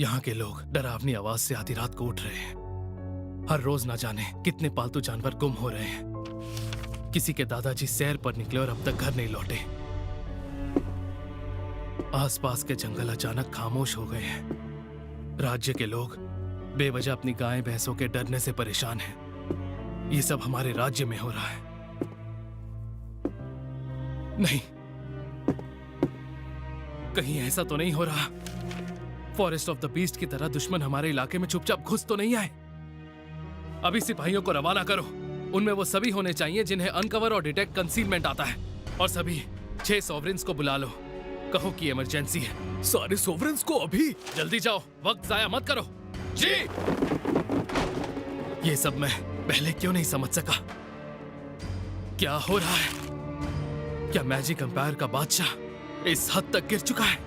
यहाँ के लोग डरावनी आवाज से आधी रात को उठ रहे हैं। हर रोज ना जाने कितने पालतू जानवर गुम हो रहे हैं। किसी के दादाजी सैर पर निकले और अब तक घर नहीं लौटे। आसपास के जंगल अचानक खामोश हो गए हैं। राज्य के लोग बेवजह अपनी गाय भैंसों के डरने से परेशान हैं। ये सब हमारे राज्य में हो रहा है। नहीं, कहीं ऐसा तो नहीं हो रहा फॉरेस्ट ऑफ द बीस्ट की तरह दुश्मन हमारे इलाके में चुपचाप घुस तो नहीं आए? अभी सिपाहियों को रवाना करो। उनमें वो सभी होने चाहिए जिन्हें अनकवर और डिटेक्ट कंसीलमेंट आता है। और सभी 6 सॉवरेन्स को बुला लो। कहो कि इमरजेंसी है। सारे सोवरेन्स को अभी? जल्दी जाओ, वक्त जाया मत करो। जी। ये सब मैं पहले क्यों नहीं समझ सका? क्या हो रहा है? क्या मैजिक एम्पायर का बादशाह इस हद तक गिर चुका है?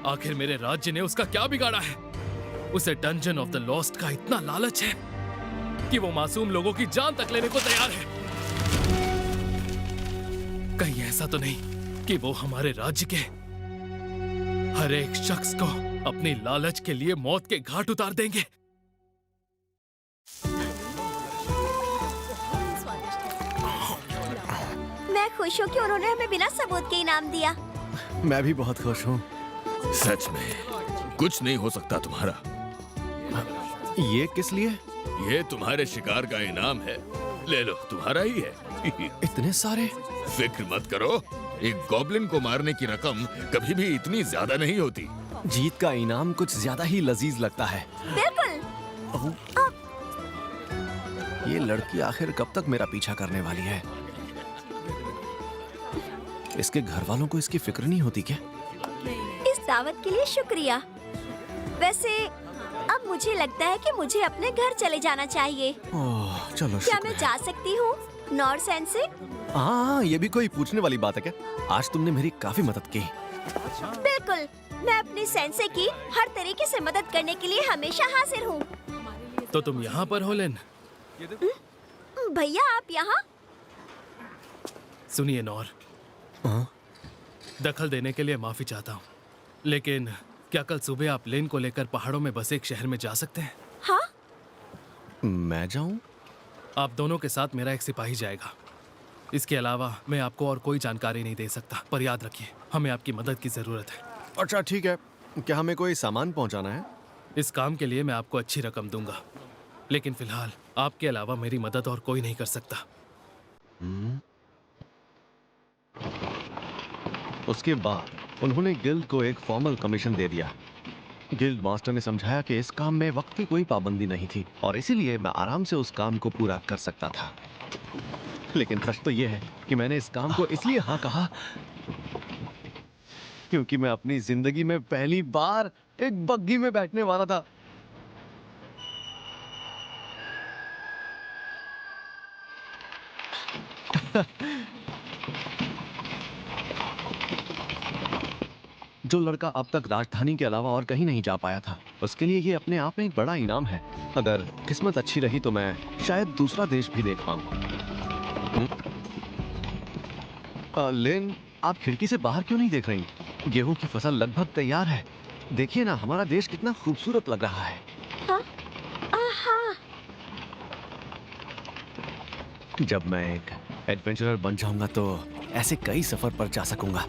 आखिर मेरे राज्य ने उसका क्या बिगाड़ा है? उसे डंजन ऑफ द लॉस्ट का इतना लालच है कि वो मासूम लोगों की जान तक लेने को तैयार है। कहीं ऐसा तो नहीं कि वो हमारे राज्य के हर एक शख्स को अपनी लालच के लिए मौत के घाट उतार देंगे? मैं खुश हूँ कि उन्होंने हमें बिना सबूत के इनाम दिया। मैं भी बहुत खुश हूँ। सच में कुछ नहीं हो सकता तुम्हारा। ये किस लिए? ये तुम्हारे शिकार का इनाम है। ले लो, तुम्हारा ही है। इतने सारे? फिक्र मत करो, एक गॉब्लिन को मारने की रकम कभी भी इतनी ज्यादा नहीं होती। जीत का इनाम कुछ ज्यादा ही लजीज लगता है। बिल्कुल। ये लड़की आखिर कब तक मेरा पीछा करने वाली है? इसके घर वालों को इसकी फिक्र नहीं होती क्या? इस दावत के लिए शुक्रिया। वैसे अब मुझे लगता है कि मुझे अपने घर चले जाना चाहिए। ओह, चलो क्या मैं जा सकती हूँ नॉर सेंसे? हाँ, ये भी कोई पूछने वाली बात है क्या? आज तुमने मेरी काफी मदद की। बिल्कुल, मैं अपने सेंसे की हर तरीके से मदद करने के लिए हमेशा हाजिर हूँ। तो तुम यहाँ पर हो लेन? भैया आप यहाँ? सुनिए नौर, दखल देने के लिए माफी चाहता हूँ, लेकिन क्या कल सुबह आप लेन को लेकर पहाड़ों में बसे एक शहर में जा सकते हैं? हाँ? मैं जाऊँ? आप दोनों के साथ मेरा एक सिपाही जाएगा। इसके अलावा मैं आपको और कोई जानकारी नहीं दे सकता, पर याद रखिए हमें आपकी मदद की जरूरत है। अच्छा ठीक है। क्या हमें कोई सामान पहुंचाना है? इस काम के लिए मैं आपको अच्छी रकम दूंगा, लेकिन फिलहाल आपके अलावा मेरी मदद और कोई नहीं कर सकता। उसके बाद उन्होंने गिल्ड को एक फॉर्मल कमीशन दे दिया। गिल्ड मास्टर ने समझाया कि इस काम में वक्त की कोई पाबंदी नहीं थी और इसीलिए मैं आराम से उस काम को पूरा कर सकता था। लेकिन सच तो यह है कि मैंने इस काम को इसलिए हाँ कहा क्योंकि मैं अपनी जिंदगी में पहली बार एक बग्गी में बैठने वाला था। जो लड़का अब तक राजधानी के अलावा और कहीं नहीं जा पाया था, उसके लिए ये अपने आप में एक बड़ा इनाम है। अगर किस्मत अच्छी रही तो मैं शायद दूसरा देश भी देख पाऊंगा। लेन, आप खिड़की से बाहर क्यों नहीं देख रही? गेहूं की फसल लगभग तैयार है। देखिए ना, हमारा देश कितना खूबसूरत लग रहा है। हाँ? हाँ। जब मैं एक एडवेंचरर बन जाऊंगा तो ऐसे कई सफर पर जा सकूंगा।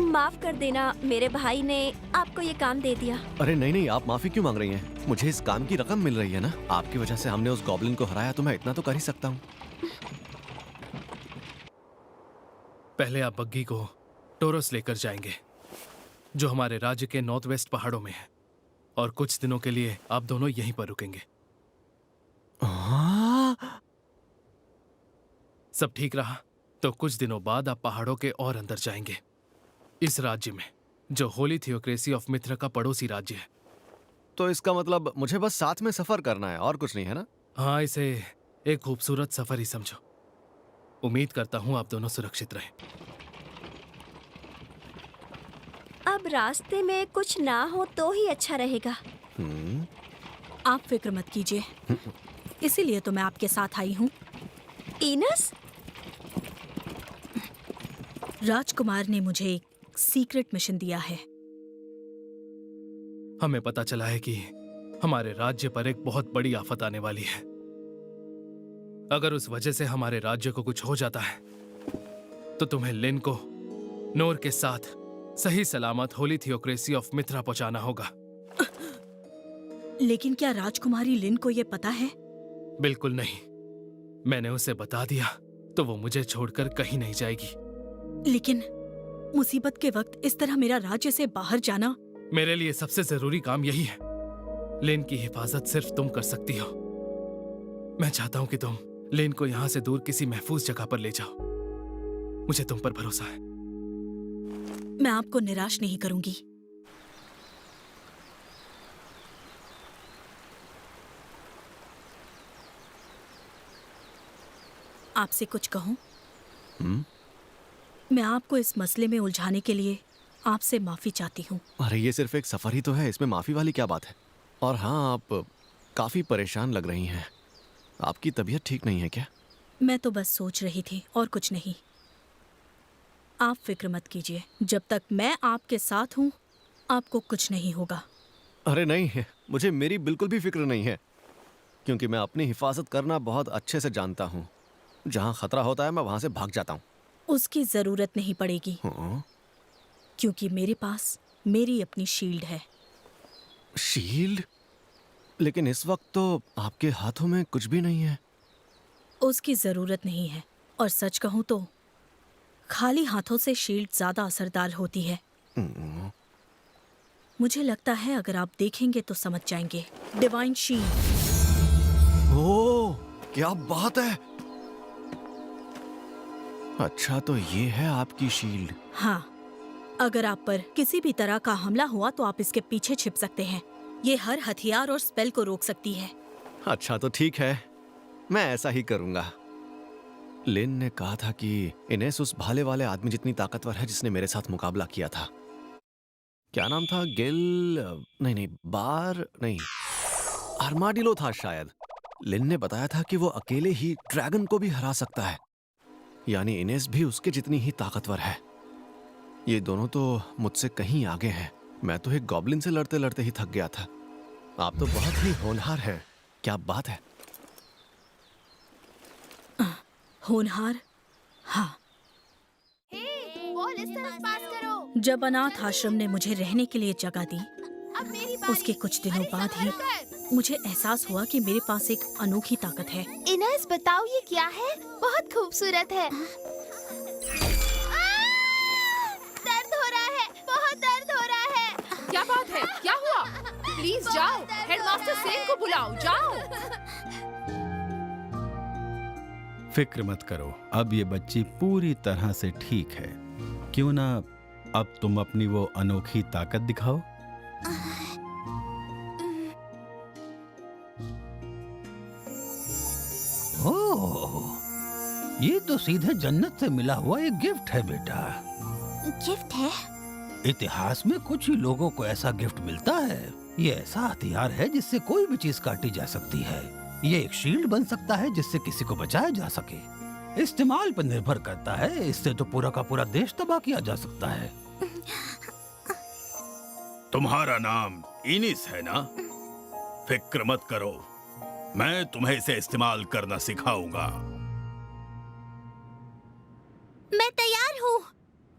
माफ कर देना, मेरे भाई ने आपको ये काम दे दिया। अरे नहीं नहीं, आप माफी क्यों मांग रही हैं? मुझे इस काम की रकम मिल रही है ना। आपकी वजह से हमने उस गॉब्लिन को हराया तो मैं इतना तो कर ही सकता हूँ। पहले आप बग्गी को टोरस लेकर जाएंगे, जो हमारे राज्य के नॉर्थ वेस्ट पहाड़ों में है, और कुछ दिनों के लिए आप दोनों यहीं पर रुकेंगे। सब ठीक रहा तो कुछ दिनों बाद आप पहाड़ों के और अंदर जाएंगे, इस राज्य में जो होली थियोक्रेसी ऑफ मिथ्र का पड़ोसी राज्य है। तो इसका मतलब मुझे बस साथ में सफर करना है और कुछ नहीं है ना? हाँ, इसे एक खूबसूरत सफर ही समझो। उम्मीद करता हूँ आप दोनों सुरक्षित रहें। अब रास्ते में कुछ ना हो तो ही अच्छा रहेगा। आप फिक्र मत कीजिए, इसीलिए तो मैं आपके साथ आई हूँ। इनस? राजकुमार ने मुझे एक सीक्रेट मिशन दिया है। हमें पता चला है कि हमारे राज्य पर एक बहुत बड़ी आफत आने वाली है। अगर उस वजह से हमारे राज्य को कुछ हो जाता है तो तुम्हें लिन को नोर के साथ सही सलामत होली थियोक्रेसी ऑफ मित्रा पहुंचाना होगा। लेकिन क्या राजकुमारी लिन को ये पता है? बिल्कुल नहीं। मैंने उसे बता दिया तो वो मुझे छोड़कर कहीं नहीं जाएगी। लेकिन मुसीबत के वक्त इस तरह मेरा राज्य से बाहर जाना। मेरे लिए सबसे जरूरी काम यही है। लिन की हिफाजत सिर्फ तुम कर सकती हो। मैं चाहता हूं कि तुम लिन को यहां से दूर किसी महफूज जगह पर ले जाओ। मुझे तुम पर भरोसा है। मैं आपको निराश नहीं करूंगी। आपसे कुछ कहूं? मैं आपको इस मसले में उलझाने के लिए आपसे माफी चाहती हूँ। अरे ये सिर्फ एक सफर ही तो है, इसमें माफी वाली क्या बात है? और हाँ, आप काफी परेशान लग रही हैं। आपकी तबीयत ठीक नहीं है क्या? मैं तो बस सोच रही थी और कुछ नहीं। आप फिक्र मत कीजिए, जब तक मैं आपके साथ हूँ आपको कुछ नहीं होगा। अरे नहीं है, मुझे मेरी बिल्कुल भी फिक्र नहीं है, क्योंकि मैं अपनी हिफाजत करना बहुत अच्छे से जानता हूँ। जहाँ खतरा होता है मैं वहाँ से भाग जाता हूँ। उसकी जरूरत नहीं पड़ेगी, क्योंकि मेरे पास मेरी अपनी शील्ड है। शील्ड? लेकिन इस वक्त तो आपके हाथों में कुछ भी नहीं है। उसकी जरूरत नहीं है, और सच कहूँ तो खाली हाथों से शील्ड ज्यादा असरदार होती है। मुझे लगता है अगर आप देखेंगे तो समझ जाएंगे। Divine shield. ओह, क्या बात है! अच्छा, तो ये है आपकी शील्ड। हाँ, अगर आप पर किसी भी तरह का हमला हुआ तो आप इसके पीछे छिप सकते हैं। ये हर हथियार और स्पेल को रोक सकती है। अच्छा तो ठीक है, मैं ऐसा ही करूंगा। लिन ने कहा था कि इनेस उस भाले वाले आदमी जितनी ताकतवर है जिसने मेरे साथ मुकाबला किया था। क्या नाम था? आर्माडिलो था शायद। लिन ने बताया था कि वो अकेले ही ड्रैगन को भी हरा सकता है, यानी इनेस भी उसके जितनी ही ताकतवर है। ये दोनों तो मुझसे कहीं आगे हैं। मैं तो एक गॉब्लिन से लड़ते लड़ते ही थक गया था। आप तो बहुत ही होनहार हैं। क्या बात है? होनहार? हाँ। बॉल इस तरफ पास करो। जब अनाथ आश्रम ने मुझे रहने के लिए जगह दी, अब मेरी बारी। उसके कुछ दिनों बाद ही मुझे एहसास हुआ कि मेरे पास एक अनोखी ताकत है। इनेस बताओ ये क्या है? बहुत खूबसूरत है। दर्द हो रहा है, बहुत दर्द हो रहा है। क्या बात है? क्या हुआ? प्लीज जाओ, हेडमास्टर सेन को बुलाओ, जाओ। फिक्र मत करो, अब ये बच्ची पूरी तरह से ठीक है। क्यों ना अब तुम अपनी वो अनोखी ताकत दिखाओ। ओह, ये तो सीधे जन्नत से मिला हुआ एक गिफ्ट है बेटा। गिफ्ट है? इतिहास में कुछ ही लोगों को ऐसा गिफ्ट मिलता है। ये ऐसा हथियार है जिससे कोई भी चीज काटी जा सकती है। ये एक शील्ड बन सकता है जिससे किसी को बचाया जा सके। इस्तेमाल पर निर्भर करता है, इससे तो पूरा का पूरा देश तबाह किया जा सकता है। तुम्हारा नाम इनिस है ना? फिक्र मत करो, मैं तुम्हें इसे इस्तेमाल करना सिखाऊंगा। मैं तैयार हूँ।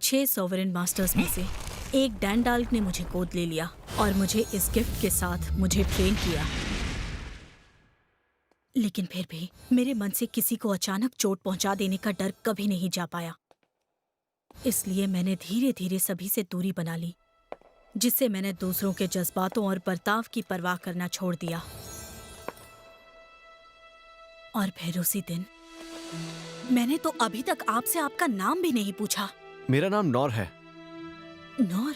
6 सॉवरेन मास्टर्स में से एक डैंडाल्क ने मुझे गोद ले लिया और मुझे इस गिफ्ट के साथ मुझे ट्रेन किया। लेकिन फिर भी मेरे मन से किसी को अचानक चोट पहुंचा देने का डर कभी नहीं जा पाया। इसलिए मैंने धीरे धीरे सभी से दूरी बना ली, जिससे मैंने दूसरों के जज्बातों और बर्ताव की परवाह करना छोड़ दिया। और फिर उसी दिन मैंने तो अभी तक आपसे आपका नाम भी नहीं पूछा। मेरा नाम नौर है। नौर?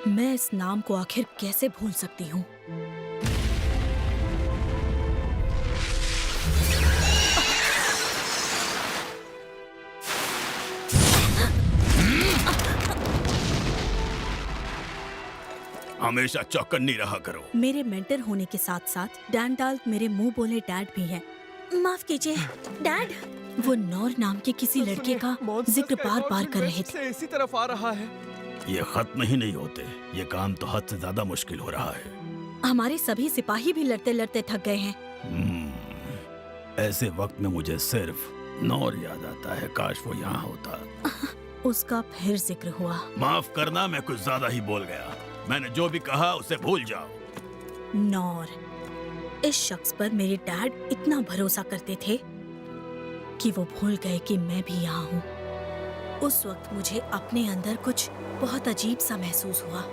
मैं इस नाम को आखिर कैसे भूल सकती हूँ? हमेशा चौकन्नी रहा करो। मेरे मेंटर होने के साथ साथ डैंडाल्क मेरे मुंह बोले डैड भी हैं। माफ कीजिए डैड। वो नौर नाम के किसी लड़के का जिक्र बार बार कर रहे थे। इसी तरफ आ रहा है। ये खत्म ही नहीं होते। ये काम तो हद से ज्यादा मुश्किल हो रहा है। हमारे सभी सिपाही भी लड़ते लड़ते थक गए हैं। ऐसे वक्त में मुझे सिर्फ नौर याद आता है। काश वो यहाँ होता। उसका फिर जिक्र हुआ। माफ करना, मैं कुछ ज्यादा ही बोल गया। मैंने जो भी कहा उसे भूल जाओ। नौर, इस शख्स पर मेरे डैड इतना भरोसा करते थे कि वो भूल गए कि मैं भी यहाँ हूँ। उस वक्त मुझे अपने अंदर कुछ बहुत अजीब सा महसूस हुआ।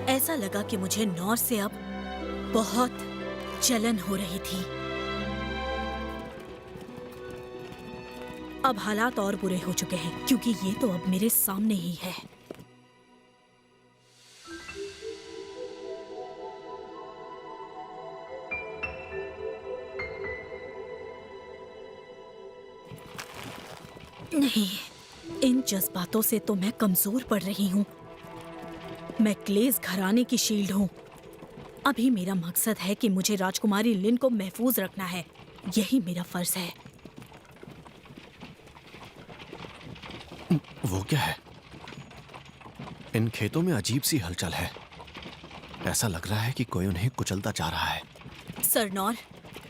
ऐसा लगा कि मुझे नौर से अब बहुत जलन हो रही थी। अब हालात और बुरे हो चुके हैं क्योंकि ये तो अब मेरे सामने ही है। नहीं, इन जज्बातों से तो मैं कमजोर पड़ रही हूँ। मैं क्लेस घराने की शील्ड हूँ। अभी मेरा मकसद है कि मुझे राजकुमारी लिन को महफूज रखना है। यही मेरा फर्ज है। वो क्या है? इन खेतों में अजीब सी हलचल है। ऐसा लग रहा है कि कोई उन्हें कुचलता जा रहा है। सर नौर,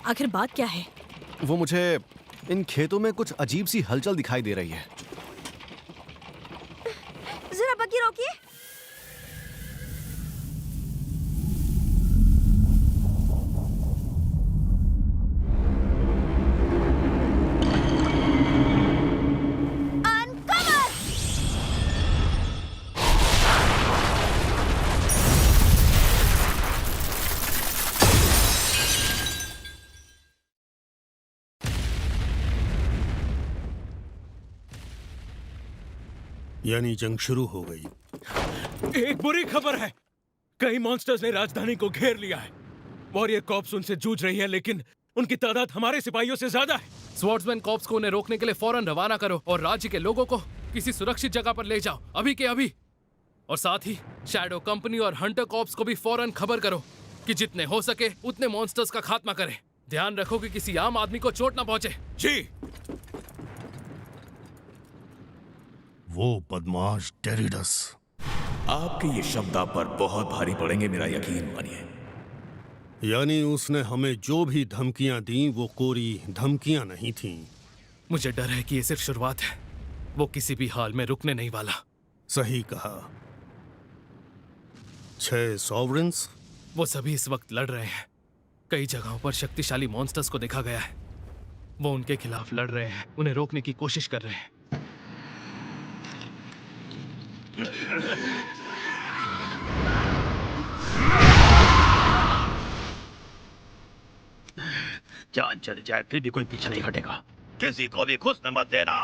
आखिर बात क्या है? वो मुझे इन खेतों में कुछ अजीब सी हलचल दिखाई दे रही है। जरा बग्गी रोकिए। यानी जंग शुरू हो गई। एक बुरी खबर है। कई मॉन्स्टर्स ने राजधानी को घेर लिया है। वॉरियर कॉर्प्स उनसे जूझ रही है, लेकिन उनकी तादाद हमारे सिपाहियों से ज्यादा है। स्वॉर्ड्समैन कॉर्प्स को उन्हें रोकने के लिए फौरन रवाना करो और राज्य के लोगों को किसी सुरक्षित जगह पर ले जाओ, अभी के अभी। और साथ ही शैडो कंपनी और हंटर कॉर्प्स को भी फौरन खबर करो कि जितने हो सके उतने मॉन्स्टर्स का खात्मा करें। ध्यान रखो कि किसी आम आदमी को चोट ना पहुंचे। जी। वो बदमाश टेरिडस। आपके ये शब्द आप पर बहुत भारी पड़ेंगे, मेरा यकीन मानिए। यानी उसने हमें जो भी धमकियां दी वो कोरी धमकियां नहीं थीं। मुझे डर है कि ये सिर्फ शुरुआत है। वो किसी भी हाल में रुकने नहीं वाला। सही कहा। 6 सॉवरेंस? वो सभी इस वक्त लड़ रहे हैं। कई जगहों पर शक्तिशाली मॉन्स्टर्स को देखा गया है। वो उनके खिलाफ लड़ रहे हैं, उन्हें रोकने की कोशिश कर रहे हैं। जान चल जाए फिर भी कोई पीछे नहीं हटेगा। किसी को भी घुसने मत देना।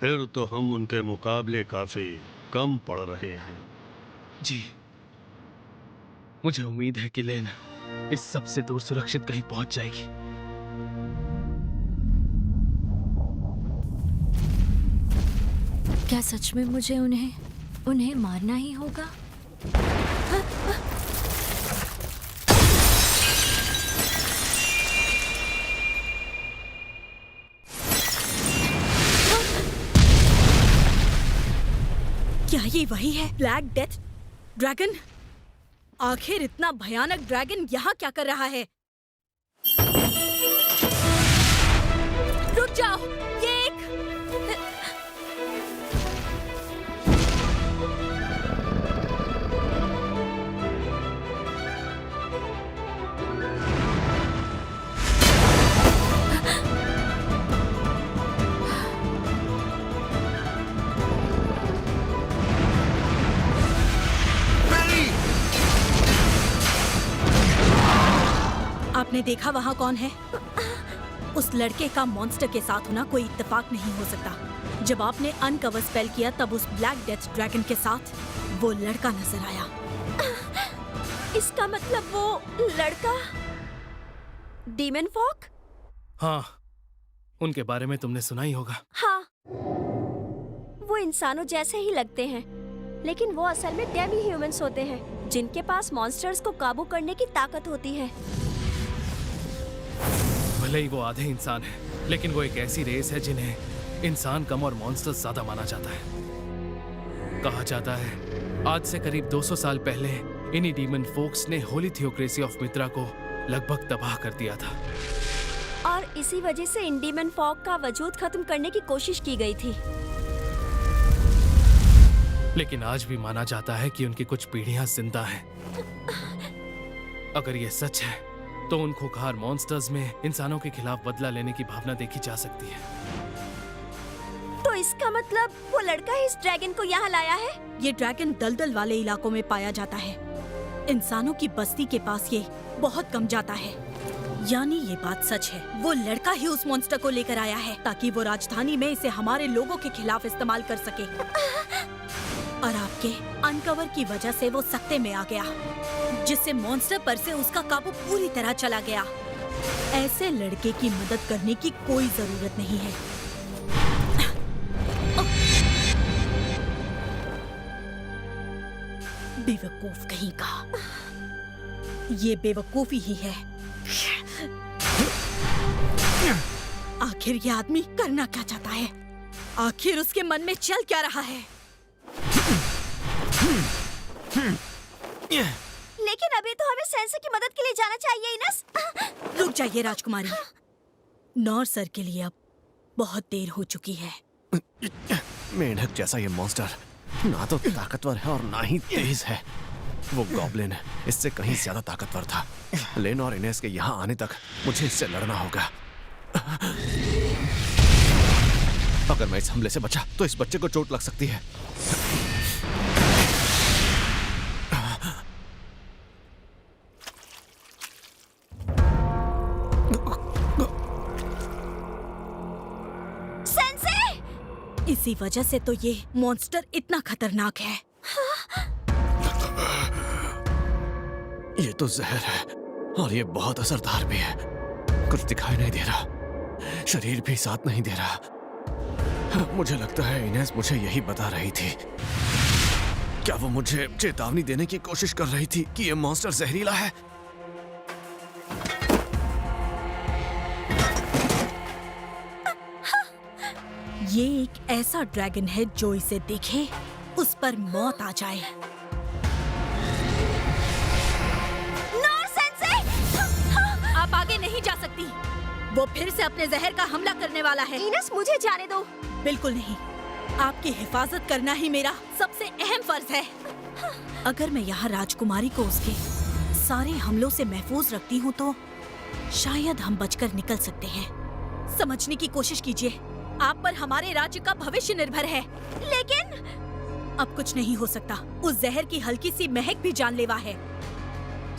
फिर तो हम उनके मुकाबले काफी कम पड़ रहे हैं। जी, मुझे उम्मीद है कि लेन इस सबसे दूर सुरक्षित कहीं पहुंच जाएगी। क्या सच में मुझे उन्हें मारना ही होगा? क्या ये वही है, ब्लैक डेथ ड्रैगन? आखिर इतना भयानक ड्रैगन यहाँ क्या कर रहा है? रुक जाओ, ये एक आपने देखा वहाँ कौन है? उस लड़के का मॉन्स्टर के साथ होना कोई इत्तेफाक नहीं हो सकता। जब आपने अनकवर स्पेल किया तब उस ब्लैक डेथ ड्रैगन के साथ वो लड़का नजर आया। इसका मतलब वो लड़का? डीमन फॉक? हाँ, उनके बारे में तुमने सुना ही होगा। हाँ, वो इंसानों जैसे ही लगते हैं, लेकिन वो असल में डेमी ह्यूमंस होते हैं, जिनके पास मॉन्स्टर्स को काबू करने की ताकत होती है। भले ही वो आधे इंसान हैं, लेकिन वो एक ऐसी रेस है जिन्हें इंसान कम और मॉन्स्टर्स ज्यादा माना जाता है। कहा जाता है आज से करीब 200 साल पहले इन्हीं डीमन फोक्स ने होली थियोक्रेसी ऑफ मित्रा को लगभग तबाह कर दिया था। और इसी वजह से इन डीमन फॉक का वजूद खत्म करने की कोशिश की गई थी। लेकिन आज भी माना जाता है कि उनकी कुछ पीढ़ियां जिंदा हैं। अगर ये सच है तो उन खूंखार मॉन्स्टर्स में इंसानों के खिलाफ बदला लेने की भावना देखी जा सकती है। तो इसका मतलब वो लड़का ही इस ड्रैगन को यहाँ लाया है? ये ड्रैगन दलदल वाले इलाकों में पाया जाता है। इंसानों की बस्ती के पास ये बहुत कम जाता है। यानी ये बात सच है, वो लड़का ही उस मॉन्स्टर को लेकर आया है ताकि वो राजधानी में इसे हमारे लोगों के खिलाफ इस्तेमाल कर सके। और आपके अनकवर की वजह से वो सख्ते में आ गया, जिससे मॉन्स्टर पर से उसका काबू पूरी तरह चला गया। ऐसे लड़के की मदद करने की कोई जरूरत नहीं है। बेवकूफ कहीं का। ये बेवकूफी ही है। आखिर ये आदमी करना क्या चाहता है? आखिर उसके मन में चल क्या रहा है? लेकिन अभी तो हमें सेंसर की मदद के लिए जाना चाहिए इनस। रुक जाइए राजकुमारी। नॉर सर के लिए अब बहुत देर हो चुकी है। मेंढक जैसा ये मॉन्स्टर ना तो ताकतवर है और ना ही तेज है। वो गॉब्लिन इससे कहीं ज्यादा ताकतवर था। लेन और इनेस के यहाँ आने तक मुझे इससे लड़ना होगा। अगर मैं इस हमले से बचा तो इस बच्चे को चोट लग सकती है। इसी वजह से तो ये मॉन्स्टर इतना खतरनाक है। ये तो जहर है और ये बहुत असरदार भी है। कुछ दिखाई नहीं दे रहा, शरीर भी साथ नहीं दे रहा। मुझे लगता है इनेस मुझे यही बता रही थी। क्या वो मुझे चेतावनी देने की कोशिश कर रही थी कि ये मॉन्स्टर जहरीला है? ये एक ऐसा ड्रैगन है जो इसे देखे उस पर मौत आ जाए। नॉर सेंसे! आप आगे नहीं जा सकती। वो फिर से अपने जहर का हमला करने वाला है। इनस, मुझे जाने दो। बिल्कुल नहीं। आपकी हिफाजत करना ही मेरा सबसे अहम फर्ज है। अगर मैं यहाँ राजकुमारी को उसके सारे हमलों से महफूज रखती हूँ तो शायद हम बचकर निकल सकते हैं। समझने की कोशिश कीजिए, आप पर हमारे राज्य का भविष्य निर्भर है। लेकिन अब कुछ नहीं हो सकता। उस जहर की हल्की सी महक भी जानलेवा है।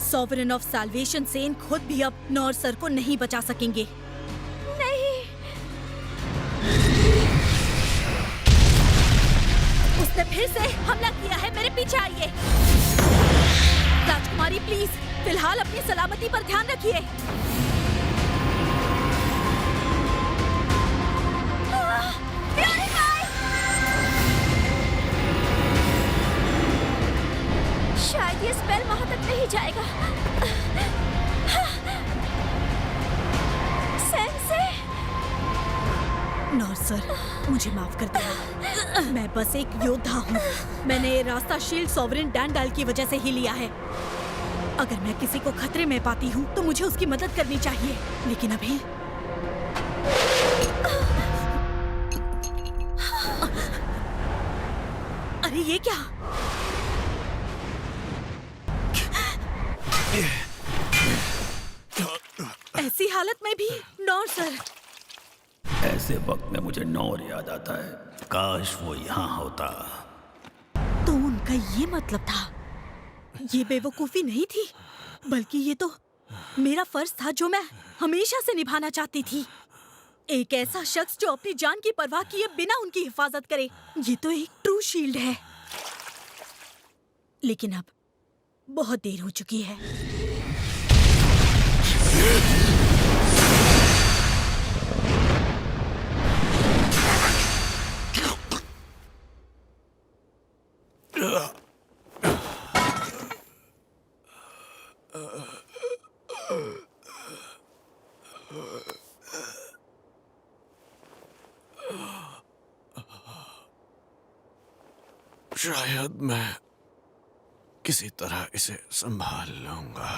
सॉवरेन ऑफ साल्वेशन सेन खुद भी अब नॉर सर को नहीं बचा सकेंगे। नहीं। उसने फिर से हमला किया है। मेरे पीछे आइए। राजकुमारी प्लीज फिलहाल अपनी सलामती पर ध्यान रखिए। शायद ये स्पेल वहां तक नहीं जाएगा। सेंसे! नॉर सर, मुझे माफ कर देना। मैं बस एक योद्धा हूँ। मैंने ये रास्ता शील्ड सॉवरेन डैंडाल की वजह से ही लिया है। अगर मैं किसी को खतरे में पाती हूँ तो मुझे उसकी मदद करनी चाहिए। लेकिन अभी अरे ये क्या? ऐसी हालत में भी नॉर सर। ऐसे वक्त में मुझे नौर याद आता है। काश वो यहाँ होता। तो उनका ये मतलब था। ये बेवकूफी नहीं थी, बल्कि ये तो मेरा फर्ज था जो मैं हमेशा से निभाना चाहती थी। एक ऐसा शख्स जो अपनी जान की परवाह किए बिना उनकी हिफाजत करे। ये तो एक ट्रू शील्ड है। लेकिन अब बहुत देर हो चुकी है। शायद मैं किसी तरह इसे संभाल लूंगा।